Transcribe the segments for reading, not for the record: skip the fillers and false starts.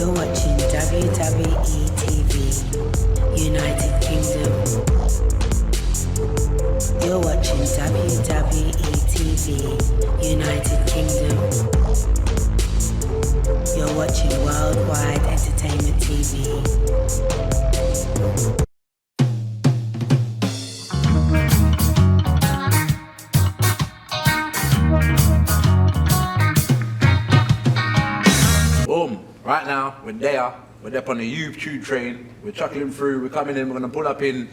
You're watching WWETV, United Kingdom. You're watching WWETV, United Kingdom. You're watching Worldwide Entertainment TV. Boom. Right now, we're there. We're up on the YouTube train. We're chuckling through. We're coming in. We're going to pull up in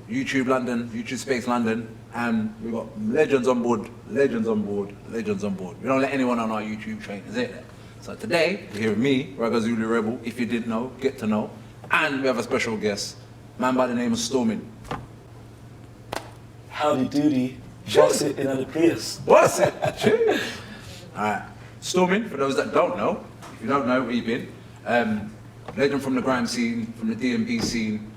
YouTube London, YouTube Space London. And we've got legends on board, legends on board, legends on board. We don't let anyone on our YouTube train, is it? So today, you're here with me, Ragazulu Rebel. If you didn't know, get to know. And we have a special guest, man by the name of Stormin. Howdy doody. Boss it in the Prius. Boss it. Alright. Stormin, for those that don't know, if you don't know where you've been, legend from the grime scene, from the D&B scene.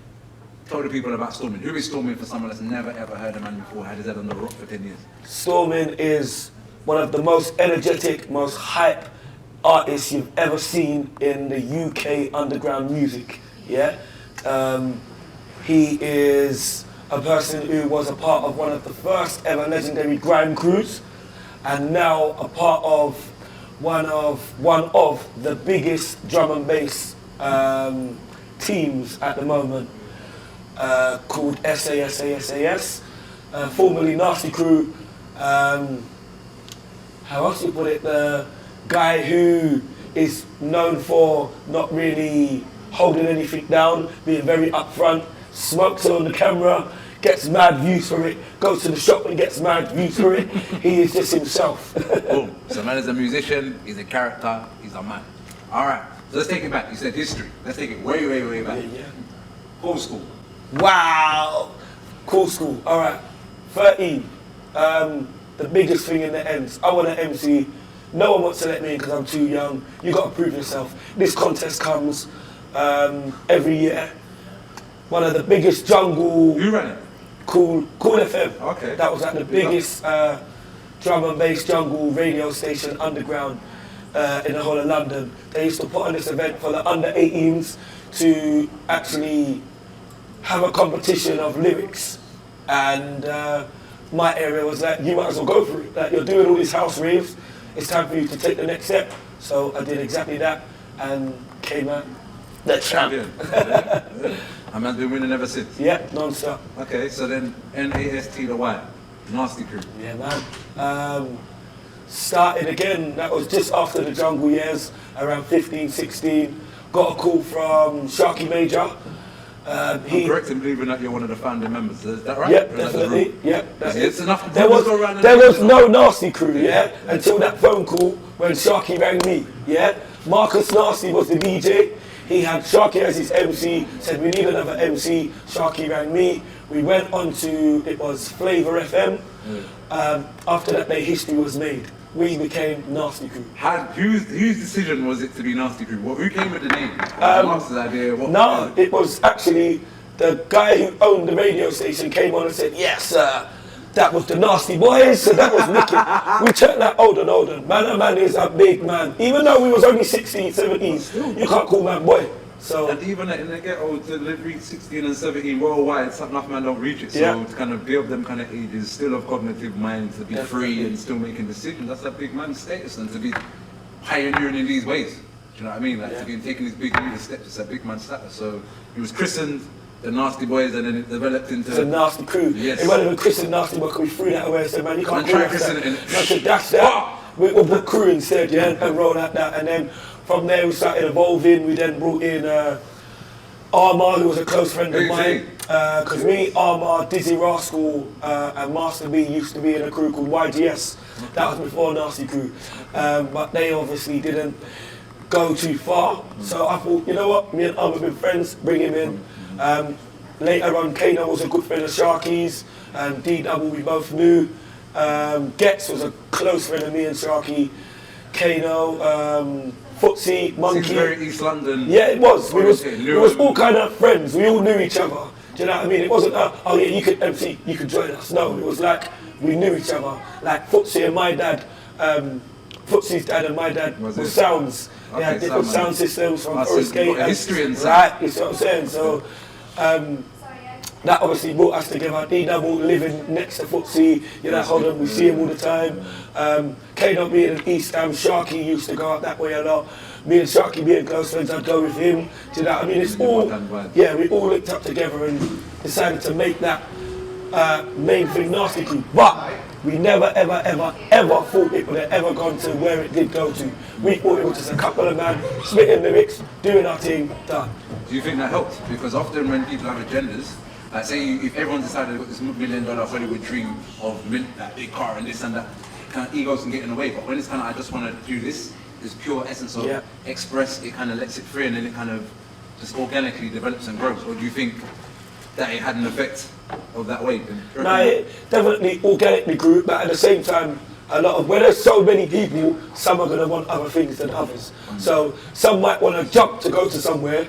Tell the people about Stormin. Who is Stormin for someone that's never ever heard a man before, had his head on the rock for 10 years? Stormin is one of the most energetic, most hype artists you've ever seen in the UK underground music. Yeah, he is a person who was a part of one of the first ever legendary grime crews, and now a part of one of the biggest drum and bass teams at the moment, called SASASAS, formerly N.A.S.T.Y crew. How else do you put it? The guy who is known for not really holding anything down, being very upfront, smokes on the camera, gets mad views for it, goes to the shop and gets mad views for it. He is just himself. Boom. So man is a musician, he's a character, he's a man. Alright, so let's take it back. You said history. Let's take it way, way, way back. Yeah. Cool school. Wow! Cool school. Alright. 13. The biggest thing in the ends. I want to MC. No one wants to let me in because I'm too young. You got to prove yourself. This contest comes every year. One of the biggest jungle. Who ran it? Cool FM. Okay. That was like the biggest drum and bass jungle radio station underground in the whole of London. They used to put on this event for the under 18s to actually have a competition of lyrics. And my area was like, you might as well go for it. Like, you're doing all these house raves, it's time for you to take the next step. So I did exactly that and came out the champ. And man's been winning ever since? Yeah, non-stop. Okay, so then N.A.S.T.Y, Nasty crew. Yeah, man. Started again, that was just after the jungle years, around 15, 16. Got a call from Sharky Major. I'm correct in believing that you're one of the founding members, is that right? Yep, definitely. Yep, that's it's enough. There was no N.A.S.T.Y crew, yeah, until that phone call when Sharky rang me, yeah. Marcus N.A.S.T.Y was the DJ. He had Sharky as his MC, said we need another MC. Sharky rang me. We went on to, it was Flavor FM. After that day, history was made. We became N.A.S.T.Y crew. Whose decision was it to be N.A.S.T.Y crew? Who came with the name? Marcus's idea? It was actually the guy who owned the radio station came on and said, yes, that was the N.A.S.T.Y boys, so that was wicked. We turned that older. Man is a big man. Even though we was only 16, 17, you can't call man boy. So, and even in the ghetto, to reach 16 and 17 worldwide, enough man don't reach it. So yeah. to kind of build them kind of ages, still of cognitive mind, to be Definitely. free and still making decisions, that's a big man's status, and to be pioneering in these ways. Do you know what I mean? Like to be taking these big leader steps, it's a big man's status. So he was christened the Nasty Boys, and then it developed into the Nasty crew. Yes. It wasn't even christened Nasty Boy, because we threw that away and said, man, you can't Man, call try us christen that. it. No, so dash that. We'll put crew instead, yeah, and roll at that. And then from there we started evolving. We then brought in Armar, who was a close friend of mine. Because me, Armar, Dizzy Rascal, and Master B used to be in a crew called YGS. That was before Nasty crew. But they obviously didn't go too far. So I thought, you know what, me and Armar have been friends, bring him in. Later on, Kano was a good friend of Sharky's, and D-Double we both knew. Getz was a close friend of me and Sharky. Kano, Footsie, Monkey. Seems very East London. Yeah, it was. We was all kind of friends. We all knew each other. Do you know what I mean? It wasn't, oh yeah, you could MC, you could join us. No, it was like, we knew each other. Like Footsie and my dad, Footsie's dad and my dad was Sounds. They had different sound systems from so Forest you've Gate. got a history and right, you see what I'm saying? So that obviously brought us together. D-Double living next to Footsie, you know, hold on, we see him all the time. Kano being in East Ham, Sharky used to go out that way a lot. Me and Sharky being close friends, I'd go with him. Do you know what I mean? It's all, yeah, we all linked up together and decided to make that main thing Nasty Crew. But we never, ever, ever, ever thought it would have ever gone to where it did go to. We thought it was just a couple of men spitting lyrics, doing our thing, done. Do you think that helps? Because often when people have agendas, like say if everyone decided they've got this $1 million Hollywood dream of that big car and this and that, kind of egos can get in the way. But when it's kind of, I just want to do this pure essence of express, it kind of lets it free and then it kind of just organically develops and grows. Or do you think that it had an effect of that way? No, it definitely organically grew, but at the same time, a lot of, when there's so many people, some are going to want other things than others. So some might want to jump to go to somewhere,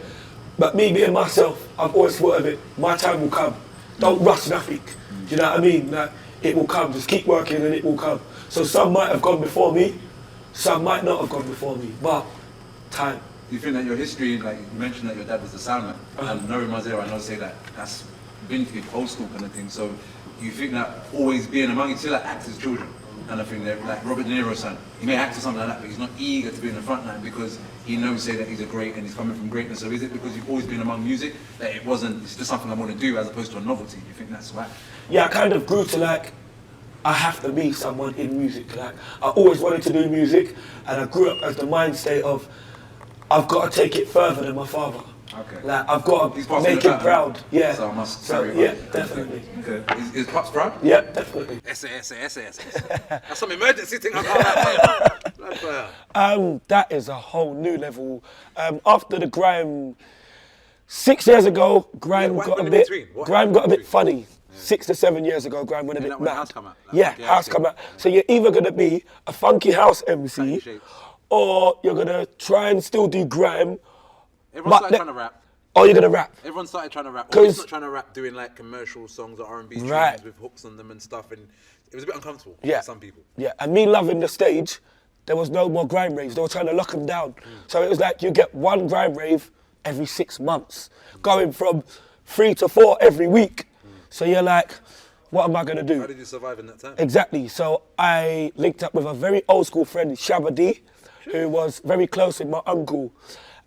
but me being myself, I've always thought of it, my time will come. Don't rush nothing. Do you know what I mean? Like, it will come, just keep working and it will come. So some might have gone before me, some might not have gone before me, but time. Do you think that your history, like you mentioned that your dad was a soundman, and knowing Mazera, I know say that that's vintage, old school kind of thing, so you think that always being among you, still like actors' children kind of thing, they're like Robert De Niro's son, he may act or something like that, but he's not eager to be in the front line because he knows, say, that he's a great and he's coming from greatness. So is it because you've always been among music that it's just something I want to do as opposed to a novelty? You think that's why? Yeah, I kind of grew to like, I have to be someone in music. Like, I always wanted to do music, and I grew up as the mind state of, I've got to take it further than my father. Okay. Like, I've got to make him proud. Yeah. So I must. So, yeah, definitely. Okay. Is Pops proud? Yeah, definitely. SASAS. That's some emergency thing I can't. That is a whole new level. After the Grime, 6 years ago, Grime got a bit funny. Yeah. 6 to 7 years ago, Grime went a bit mad. House come out? House come out. So you're either going to be a funky house MC, or you're going to try and still do Grime. Everyone started trying to rap. Oh, you're going to rap? Everyone started trying to rap. Or he's not trying to rap doing like commercial songs or R&B tunes with hooks on them and stuff, and it was a bit uncomfortable for some people. Yeah, and me loving the stage, there was no more Grime raves. They were trying to lock them down. So it was like you get one Grime rave every 6 months, going from 3 to 4 every week. So you're like, what am I going to do? How did you survive in that time? Exactly. So I linked up with a very old school friend, Shabba D, who was very close with my uncle.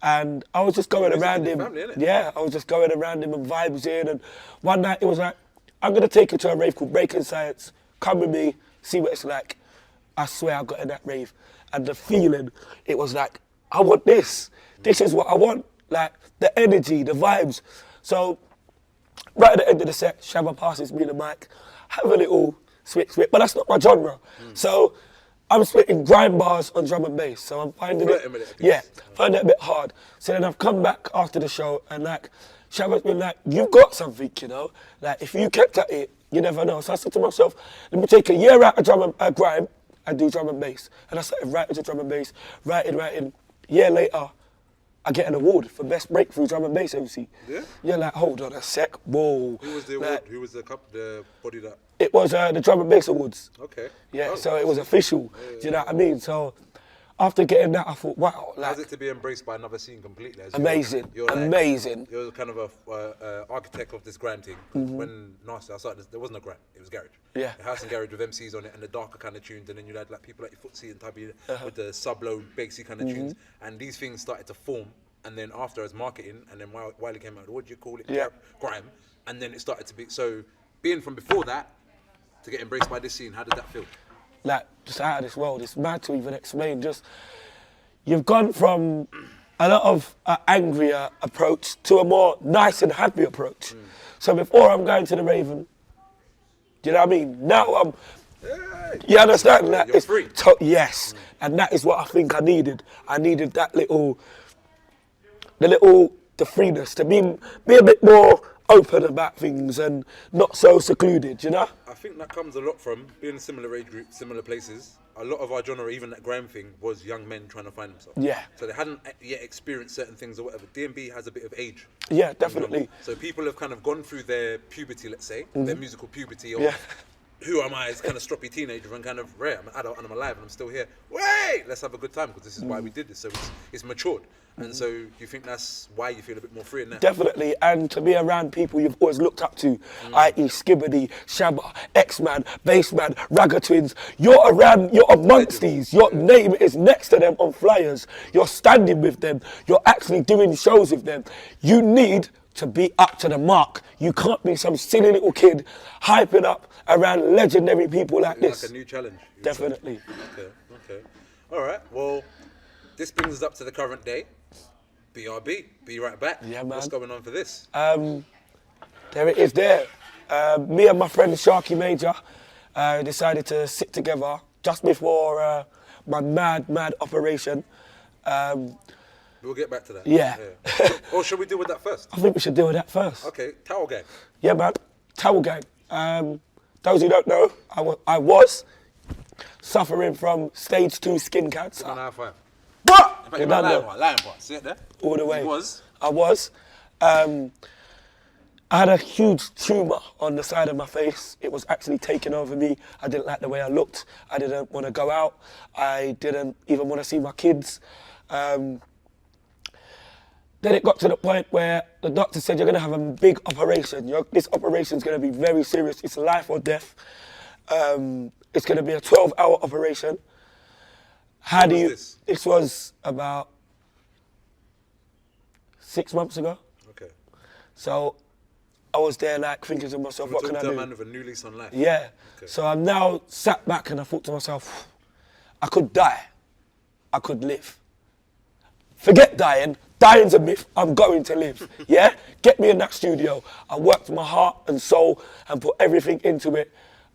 And I was just going around him. Family, I was just going around him and vibes in. And one night it was like, I'm going to take you to a rave called Breaking Science. Come with me, see what it's like. I swear I got in that rave. And the feeling, it was like, I want this. This is what I want. Like, the energy, the vibes. So, right at the end of the set, Shabba passes me the mic, have a little switch, but that's not my genre. So I'm spitting grime bars on drum and bass, so I'm finding finding it a bit hard. So then I've come back after the show and like, Shabba's been like, you've got something, you know? Like, if you kept at it, you never know. So I said to myself, let me take a year out of grime and do drum and bass. And I started writing to drum and bass, writing. Year later, I get an award for best breakthrough drum and bass MC. Yeah? You're like, hold on a sec, whoa. Who was the award? Who was the body that? It was the Drum and Bass Awards. Okay. Yeah, so it was official. Do you know what I mean? So after getting that, I thought, wow. Like, how's it to be embraced by another scene completely? Amazing, amazing. You're kind of a architect of this grime thing. When N.A.S.T.Y, I started, there wasn't a grime, it was garage. Yeah. The house and garage with MCs on it and the darker kind of tunes, and then you had like people like Footsie and Tubby with the sub-low, bassy kind of tunes, and these things started to form. And then after as marketing, and then while it came out, what do you call it? Yeah. Grime. And then it started to be, so being from before that, to get embraced by this scene, how did that feel? Like, just out of this world, it's mad to even explain. Just, you've gone from a lot of angrier approach to a more nice and happy approach. So before I'm going to the Raven, do you know what I mean? Now I'm, you understand? That you're free. Yes, and that is what I think I needed. I needed that the freeness, to be a bit more open about things and not so secluded, you know? I think that comes a lot from being a similar age group, similar places. A lot of our genre, even that grime thing, was young men trying to find themselves. Yeah. So they hadn't yet experienced certain things or whatever. D&B has a bit of age. Yeah, definitely. So people have kind of gone through their puberty, let's say, their musical puberty of who am I as kind of stroppy teenager and kind of rare. I'm an adult and I'm alive and I'm still here. Wait, let's have a good time because this is why we did this. So it's matured. And so do you think that's why you feel a bit more free in there? Definitely, and to be around people you've always looked up to, i.e. Skibbity, Shabba, X-Man, Bassman, Ragga Twins, you're amongst these, your name is next to them on flyers, you're standing with them, you're actually doing shows with them. You need to be up to the mark. You can't be some silly little kid hyping up around legendary people like this. Like a new challenge. Definitely. Okay. All right, well, this brings us up to the current day. BRB, be right back. Yeah, man. What's going on for this? There it is there. Me and my friend Sharky Major decided to sit together just before my mad operation. We'll get back to that. Yeah. Or should we deal with that first? I think we should deal with that first. Okay, Towel Gang. Yeah, man. Towel Gang. Those who don't know, I was suffering from stage 2 skin cancer. Come on, high five. What? You're lying part. See it there? All the way. He was. I was. I had a huge tumour on the side of my face. It was actually taking over me. I didn't like the way I looked. I didn't want to go out. I didn't even want to see my kids. Then it got to the point where the doctor said, you're going to have a big operation. This operation is going to be very serious. It's life or death. It's going to be a 12-hour operation. This was about 6 months ago. Okay. So I was there like thinking to myself, what can I do? A man with a new lease on life. Yeah. Okay. So I'm now sat back and I thought to myself, I could die. I could live. Forget dying. Dying's a myth. I'm going to live. Yeah? Get me in that studio. I worked my heart and soul and put everything into it.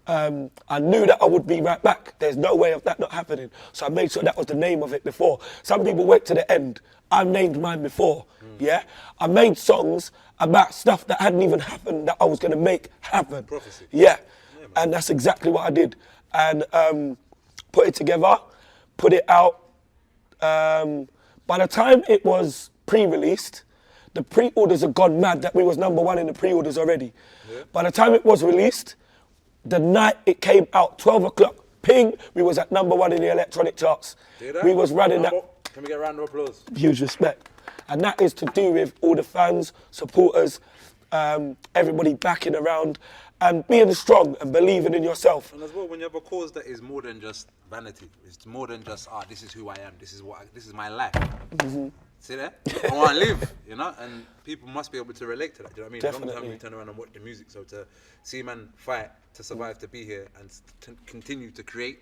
I knew that I would be right back. There's no way of that not happening. So I made sure that was the name of it before. Some people wait to the end. I named mine before. Yeah? I made songs about stuff that hadn't even happened that I was going to make happen. Prophecy. Yeah. And that's exactly what I did. And put it together, put it out. By the time it was pre-released, the pre-orders had gone mad that we was #1 in the pre-orders already. Yeah. By the time it was released, the night it came out, 12 o'clock, ping, we was at #1 in the electronic charts. We was running that. Can we get a round of applause? Huge respect. And that is to do with all the fans, supporters, everybody backing around and being strong and believing in yourself. And as well, when you have a cause that is more than just vanity, it's more than just, this is who I am, this is my life. Mm-hmm. See there? I want to live, you know? And people must be able to relate to that, do you know what I mean? Definitely. A long time we turn around and watch the music, so to see man fight, to survive, to be here, and to continue to create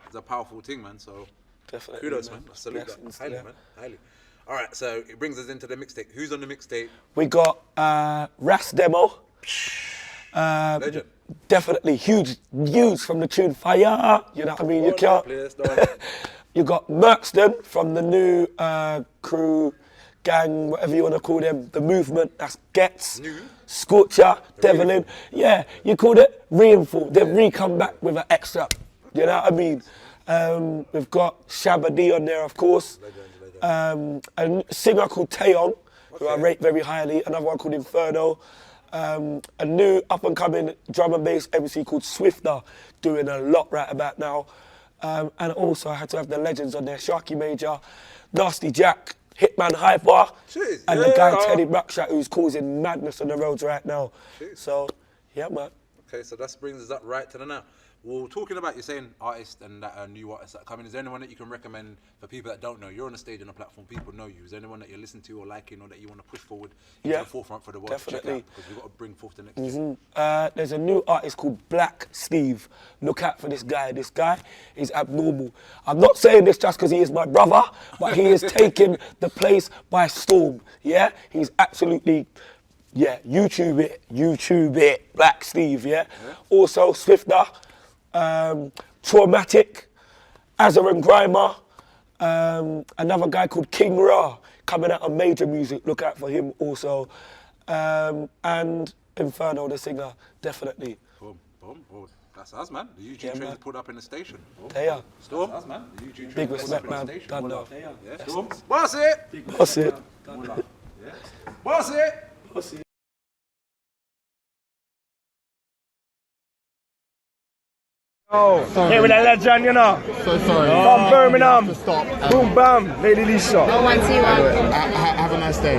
is a powerful thing, man, so definitely, kudos, man. I salute that. Highly, man. Highly. All right, so it brings us into the mixtape. Who's on the mixtape? We got Ras Demo. Legend. Definitely huge from the tune Fire. You know what I mean? You can't. You got Merkston from the new crew, gang, whatever you want to call them, the movement. That's Gets, Scorcher, Devlin. Yeah, you called it Reinforce. They've re-come back with an extra. You know what I mean? We've got Shabba D on there, of course. Legend. A singer called Taeyong, who I rate very highly. Another one called Inferno. A new up-and-coming drum and bass MC called Swifter, doing a lot right about now. And also I had to have the legends on there, Sharky Major, Nasty Jack, Hitman Hyper, and the guy Teddy Buckshot, who's causing madness on the roads right now. So, yeah, man. Okay, so that brings us up right to the now. Well, talking about, you're saying artists and that new artists that are coming, is there anyone that you can recommend for people that don't know? You're on the stage, on a platform, people know you. Is there anyone that you're listening to or liking or that you want to push forward into the forefront for the world to check out? Because we've got to bring forth the next gen. There's a new artist called Black Steve. Look out for this guy. This guy is abnormal. I'm not saying this just because he is my brother, but he is taking the place by storm. Yeah? He's absolutely... Yeah, YouTube it, Black Steve, yeah? Also, Swifter, Traumatic, Azar and Grimer, another guy called King Ra, coming out of major music, look out for him also, and Inferno, the singer, definitely. Boom. Oh, that's us, man. The YouTube train's pulled up in the station. They are. Storm. That's us, man. The YouTube big respect, man. Done now. Yeah, Storm. Boss it! Boss it. Boss it! Footsie. Oh, Sorry. here with a legend, you know. So sorry. From Birmingham. Stop. Boom, bam, Lady Lisa. Anyway, have a nice day.